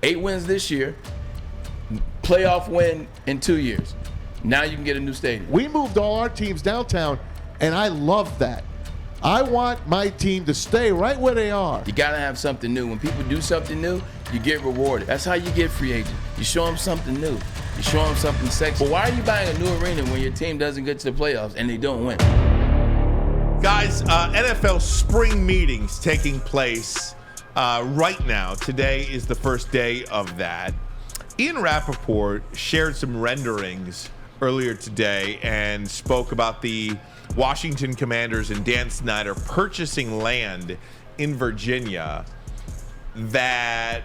8 wins this year, playoff win in 2 years. Now you can get a new stadium. We moved all our teams downtown, and I love that. I want my team to stay right where they are. You got to have something new. When people do something new, you get rewarded. That's how you get free agents. You show them something new. You show them something sexy. But why are you buying a new arena when your team doesn't get to the playoffs and they don't win? Guys, NFL spring meetings taking place right now. Today is the first day of that. Ian Rappaport shared some renderings earlier today and spoke about the Washington Commanders and Dan Snyder purchasing land in Virginia that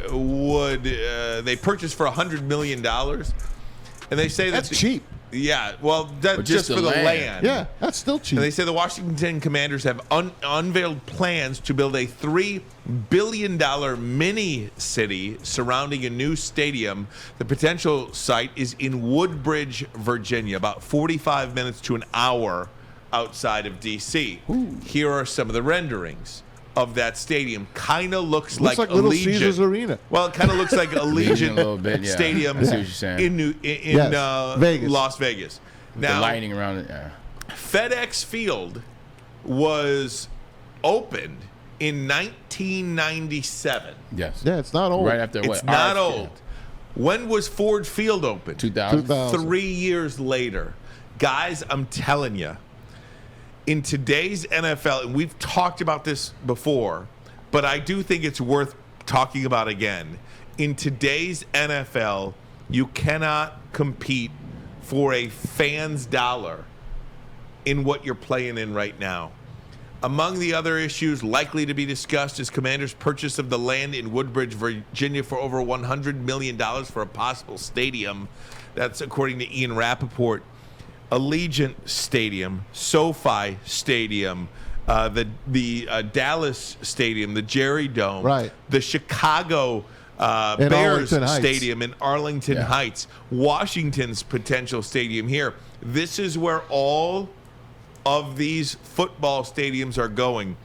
would they purchased for $100 million, and they say that's cheap. Yeah, well, that's just for the land. Yeah, that's still cheap. And they say the Washington Commanders have unveiled plans to build a $3 billion mini city surrounding a new stadium. The potential site is in Woodbridge, Virginia, about 45 minutes to an hour outside of D.C. Ooh. Here are some of the renderings of that stadium. Kind of looks like Little Allegiant. Caesars Arena. Well, it kind of looks like Allegiant a little bit, yeah. Stadium I see what you're saying. in Vegas. Las Vegas. Now, the lighting around it. Yeah. FedEx Field was opened in 1997. Yes. Yeah, it's not old. Right after what? It's not Our old. field. When was Ford Field opened? 2000. 3 years later. Guys, I'm telling you, in today's NFL, and we've talked about this before, but I do think it's worth talking about again. In today's NFL, you cannot compete for a fan's dollar in what you're playing in right now. Among the other issues likely to be discussed is Commanders' purchase of the land in Woodbridge, Virginia for over $100 million for a possible stadium. That's according to Ian Rappaport. Allegiant Stadium, SoFi Stadium, the Dallas Stadium, the Jerry Dome, right. The Chicago Bears Stadium in Arlington Yeah. Heights, Washington's potential stadium here. This is where all of these football stadiums are going.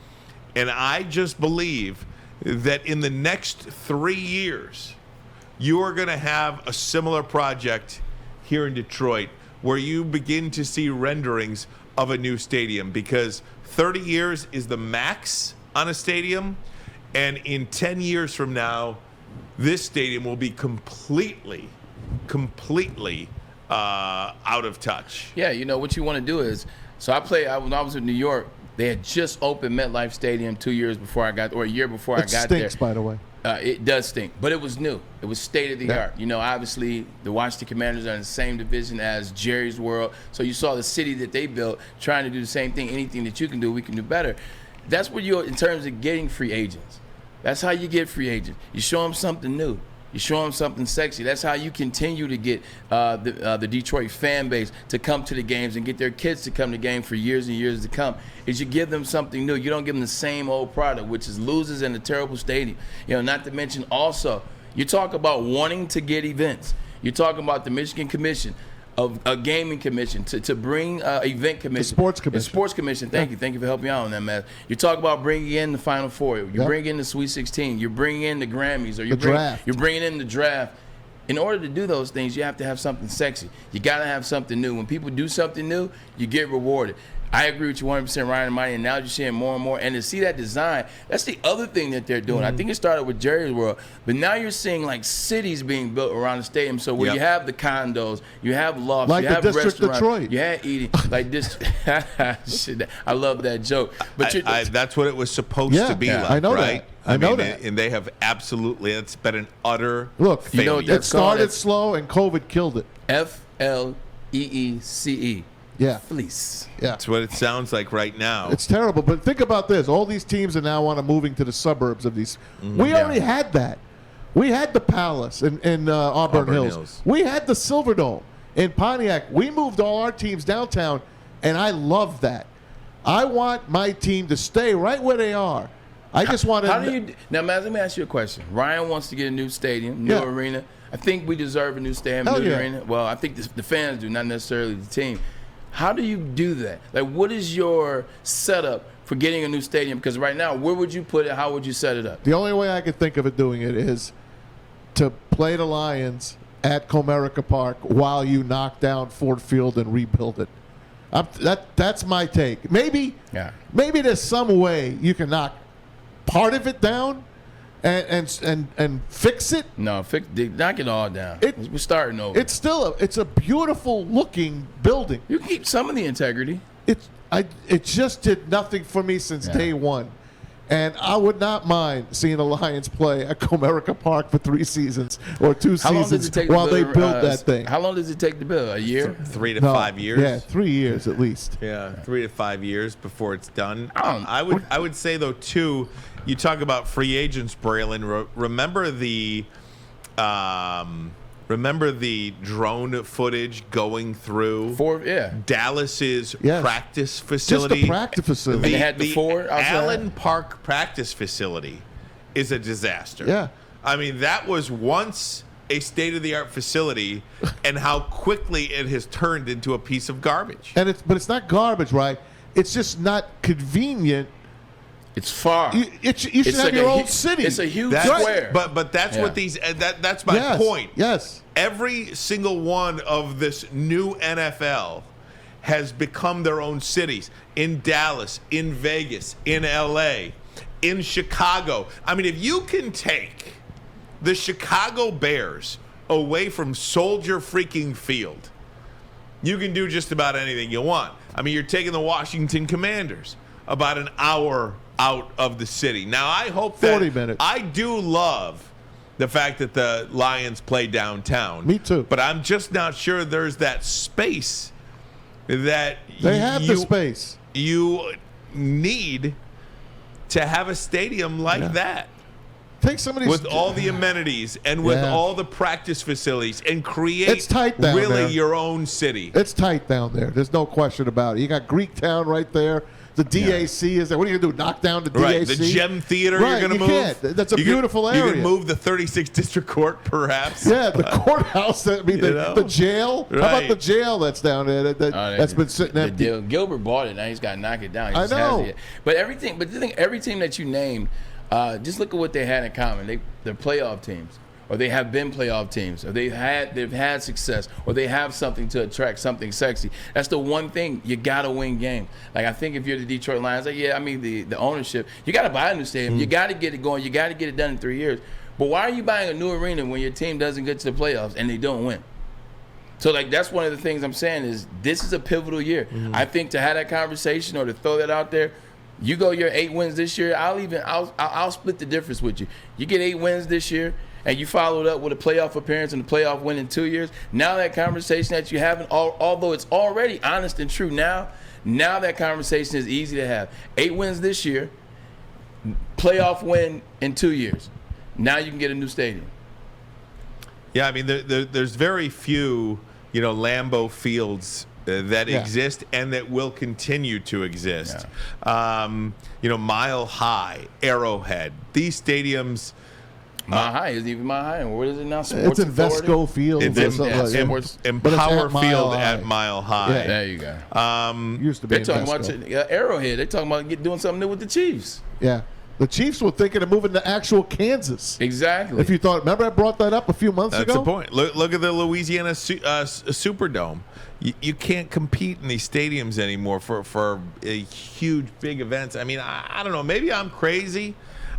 And I just believe that in the next 3 years, you are going to have a similar project here in Detroit where you begin to see renderings of a new stadium, because 30 years is the max on a stadium, and in 10 years from now, this stadium will be completely out of touch. Yeah, you know what you want to do is, when I was in New York, they had just opened MetLife Stadium 2 years before I got, or a year before I got there. It stinks, by the way. It does stink, but it was new. It was state of the art. You know, obviously the Washington Commanders are in the same division as Jerry's World. So you saw the city that they built trying to do the same thing. Anything that you can do, we can do better. That's what in terms of getting free agents. That's how you get free agents. You show them something new. You show them something sexy. That's how you continue to get the Detroit fan base to come to the games and get their kids to come to games for years and years to come. Is you give them something new. You don't give them the same old product, which is losers in a terrible stadium. You know, not to mention also, you talk about wanting to get events. You're talking about the Michigan Commission of a gaming commission to bring event commission. The sports commission. Thank you for helping me out on that, man. You talk about bringing in the Final Four. You bring in the Sweet 16. You bring in the Grammys, or you're bringing in the draft. In order to do those things, you have to have something sexy. You got to have something new. When people do something new, you get rewarded. I agree with you 100%, Ryan and Mighty, and now you're seeing more and more. And to see that design, that's the other thing that they're doing. I think it started with Jerry's World, but now you're seeing like cities being built around the stadium. So where you have the condos, you have lofts, like you have the District restaurants, Detroit. you have eating. Like this, shit, I love that joke. But that's what it was supposed to be like, I know right? that. I know that. And they have absolutely, it's been an utter Look, failure. You know, it started slow and COVID killed it. FLEECE. Yeah. Fleece. Yeah. That's what it sounds like right now. It's terrible. But think about this. All these teams are now moving to the suburbs of these. We already had that. We had the Palace in Auburn Hills. We had the Silverdome in Pontiac. We moved all our teams downtown, and I love that. I want my team to stay right where they are. I just want to. How do you now, Matt? Let me ask you a question. Ryan wants to get a new stadium, new arena. I think we deserve a new stadium, new arena. Well, I think the fans do, not necessarily the team. How do you do that? Like, what is your setup for getting a new stadium? Because right now, where would you put it? How would you set it up? The only way I could think of it doing it is to play the Lions at Comerica Park while you knock down Ford Field and rebuild it. That's my take. Maybe there's some way you can knock part of it down and fix it. No, knock it all down. We're starting over. It's still it's a beautiful looking building. You keep some of the integrity. It just did nothing for me since day one. And I would not mind seeing the Lions play at Comerica Park for 3 seasons or 2 seasons while they build that thing. How long does it take to build? A year? 3 to 5 years. Yeah, 3 years at least. Yeah, 3 to 5 years before it's done. I would say though too. You talk about free agents, Braylon. Remember the drone footage going through Dallas's practice facility? Just the practice facility. They had the four Allen Park practice facility is a disaster. Yeah. I mean, that was once a state-of-the-art facility, and how quickly it has turned into a piece of garbage. But it's not garbage, right? It's just not convenient. It's far. You should have your own city. It's a huge square. But that's what these. That's my point. Yes. Every single one of this new NFL has become their own cities. In Dallas, in Vegas, in LA, in Chicago. I mean, if you can take the Chicago Bears away from Soldier freaking Field, you can do just about anything you want. I mean, you're taking the Washington Commanders about an hour out of the city. Now, I hope that 40 minutes. I do love the fact that the Lions play downtown. Me too. But I'm just not sure there's that space that they have the space. You need to have a stadium like that. Take some of these with all the amenities and with all the practice facilities and create it's tight down really there. Your own city. It's tight down there. There's no question about it. You got Greektown right there. The DAC is there. What are you going to do? Knock down the DAC? Right. The Gem Theater you're going to move? Can't. That's a beautiful area. You can move the 36th District Court, perhaps. Yeah, the courthouse. The jail. Right. How about the jail that's down there that's been sitting empty? Gilbert bought it. Now he's got to knock it down. He I know. But every team that you named, just look at what they had in common. They're playoff teams. Or they have been playoff teams, or they've had success, or they have something to attract, something sexy. That's the one thing. You gotta win games. Like I think if you're the Detroit Lions, the ownership, you gotta buy a new stadium. You gotta get it going. You gotta get it done in 3 years. But why are you buying a new arena when your team doesn't get to the playoffs and they don't win? So that's one of the things I'm saying is this is a pivotal year. I think to have that conversation or to throw that out there. You go your 8 wins this year. I'll split the difference with you. You get 8 wins this year. And you followed up with a playoff appearance and a playoff win in 2 years. Now that conversation that you haven't, although it's already honest and true now that conversation is easy to have. 8 wins this year, playoff win in 2 years. Now you can get a new stadium. Yeah, I mean, there's very few, Lambeau Fields that exist and that will continue to exist. Yeah. Mile High, Arrowhead, these stadiums. Mile High isn't even Mile High. What is it now? It's in Vesco Field. It's in Power Field at Mile High. Yeah. There you go. Used to be. They're talking about Arrowhead. They're talking about doing something new with the Chiefs. Yeah. The Chiefs were thinking of moving to actual Kansas. Exactly. If you thought, remember I brought that up a few months ago? That's the point. Look at the Louisiana Superdome. You can't compete in these stadiums anymore for huge, big events. I mean, I don't know. Maybe I'm crazy.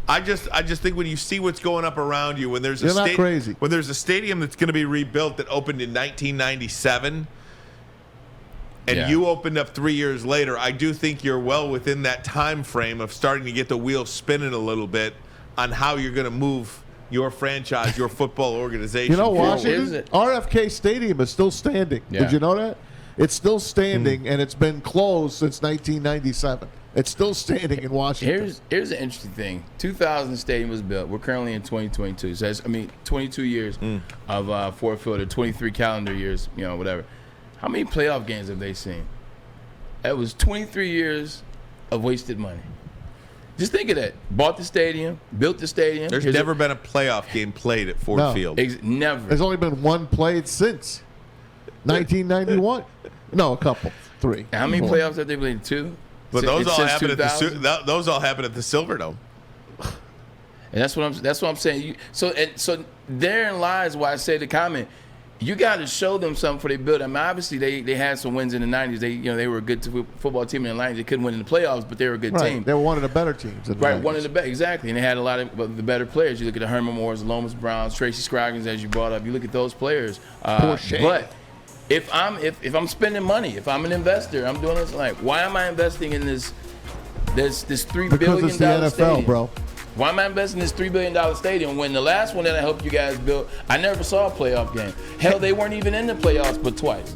I just think when you see what's going up around you, when there's not crazy. When there's a stadium that's going to be rebuilt that opened in 1997, and you opened up 3 years later, I do think you're well within that time frame of starting to get the wheels spinning a little bit on how you're going to move your franchise, your football organization. Washington, RFK Stadium is still standing. Yeah. Did you know that? It's still standing, and it's been closed since 1997. It's still standing in Washington. Here's an interesting thing. 2000 stadium was built. We're currently in 2022. So 22 years of Ford Field, or 23 calendar years, whatever. How many playoff games have they seen? That was 23 years of wasted money. Just think of that. Bought the stadium, built the stadium. There's never been a playoff game played at Ford Field. Never. There's only been one played since 1991. No, a couple. 3. How many playoffs have they played? 2? But those all happen at the Silverdome. And that's what I'm saying. So therein lies why I say the comment. You got to show them something for they build. I mean, obviously they had some wins in the '90s. They were a good football team in the '90s. They couldn't win in the playoffs, but they were a good team. They were one of the better teams. In the 90s. One of the best, exactly. And they had a lot of the better players. You look at the Herman Moores, Lomas Browns, Tracy Scroggins, as you brought up. You look at those players. But if I'm spending money, if I'm an investor, I'm doing this. Like, why am I investing in this $3 billion because it's the NFL, stadium? bro. Why am I investing in this $3 billion stadium when the last one that I helped you guys build, I never saw a playoff game? Hell, they weren't even in the playoffs but twice.